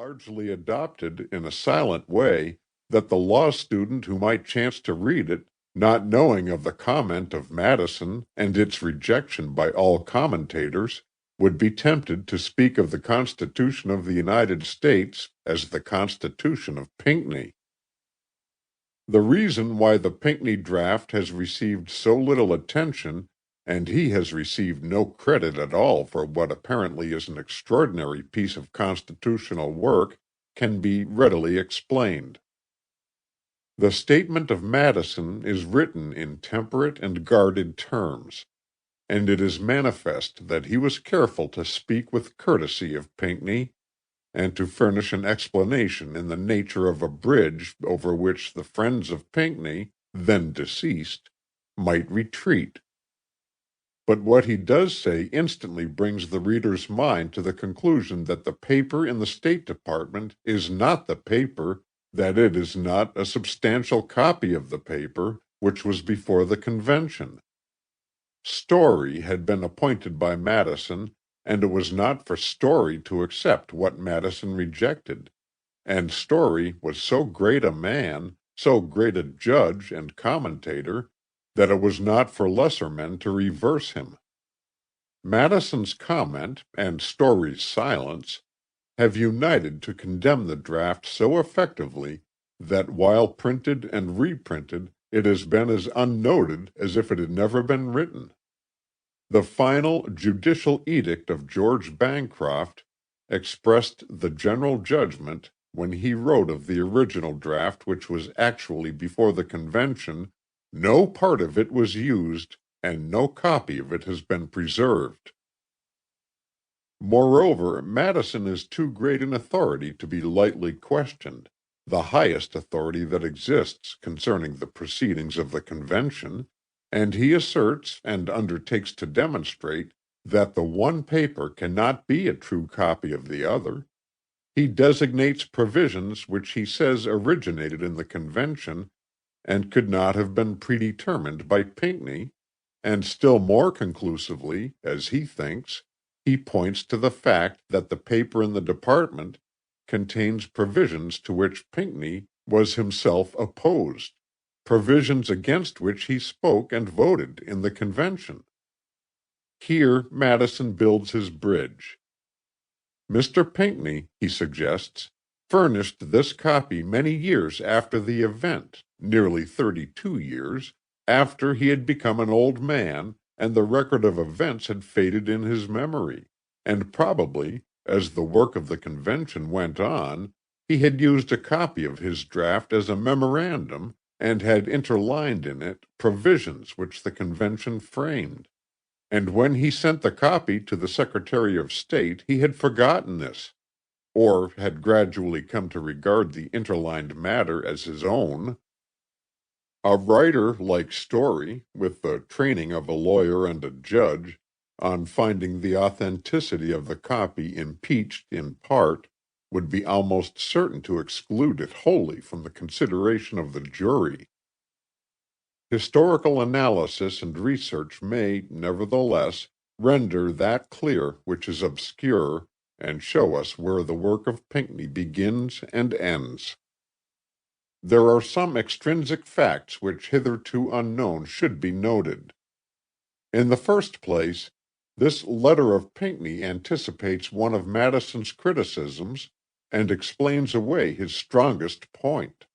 largely adopted in a silent way that the law student who might chance to read it, not knowing of the comment of Madison and its rejection by all commentators, would be tempted to speak of the Constitution of the United States as the Constitution of Pinckney. The reason why the Pinckney Draught has received so little attention, and he has received no credit at all for what apparently is an extraordinary piece of constitutional work, can be readily explained. The statement of Madison is written in temperate and guarded terms, and it is manifest that he was careful to speak with courtesy of Pinckney, and to furnish an explanation in the nature of a bridge over which the friends of Pinckney, then deceased, might retreat. But what he does say instantly brings the reader's mind to the conclusion that the paper in the State Department is not the paper, that it is not a substantial copy of the paper which was before the convention. Story had been appointed by Madison, and it was not for Story to accept what Madison rejected, and Story was so great a man, so great a judge and commentator, that it was not for lesser men to reverse him. Madison's comment, and Story's silence, have united to condemn the draft so effectively that while printed and reprinted it has been as unnoted as if it had never been written. The final judicial edict of George Bancroft expressed the general judgment when he wrote of the original draft which was actually before the convention, no part of it was used, and no copy of it has been preserved. Moreover, Madison is too great an authority to be lightly questioned, the highest authority that exists concerning the proceedings of the convention, and he asserts and undertakes to demonstrate that the one paper cannot be a true copy of the other. He designates provisions which he says originated in the convention and could not have been predetermined by Pinckney, and still more conclusively, as he thinks, he points to the fact that the paper in the department contains provisions to which Pinckney was himself opposed, provisions against which he spoke and voted in the convention. Here Madison builds his bridge. Mr. Pinckney, he suggests, furnished this copy many years after the event, nearly 32 years, after he had become an old man and the record of events had faded in his memory, and probably, as the work of the convention went on, he had used a copy of his draft as a memorandum and had interlined in it provisions which the convention framed. And when he sent the copy to the Secretary of State he had forgotten this, or had gradually come to regard the interlined matter as his own. A writer like Story, with the training of a lawyer and a judge, on finding the authenticity of the copy impeached in part, would be almost certain to exclude it wholly from the consideration of the jury. Historical analysis and research may, nevertheless, render that clear which is obscure, and show us where the work of Pinckney begins and ends. There are some extrinsic facts which hitherto unknown should be noted. In the first place, this letter of Pinckney anticipates one of Madison's criticisms and explains away his strongest point.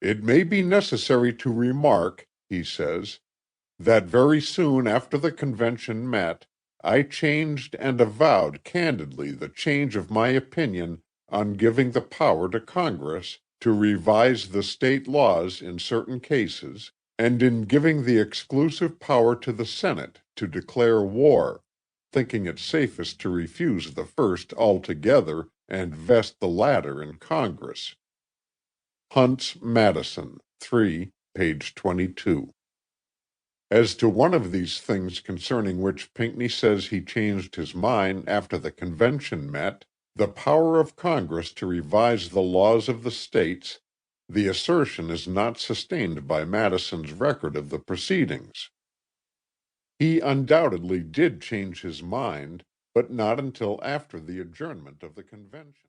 "It may be necessary to remark," he says, "that very soon after the convention met, I changed and avowed candidly the change of my opinion on giving the power to Congress to revise the state laws in certain cases, and in giving the exclusive power to the Senate to declare war, thinking it safest to refuse the first altogether and vest the latter in Congress." Hunt's Madison, 3, page 22. As to one of these things concerning which Pinckney says he changed his mind after the convention met, the power of Congress to revise the laws of the states, the assertion is not sustained by Madison's record of the proceedings. He undoubtedly did change his mind, but not until after the adjournment of the convention.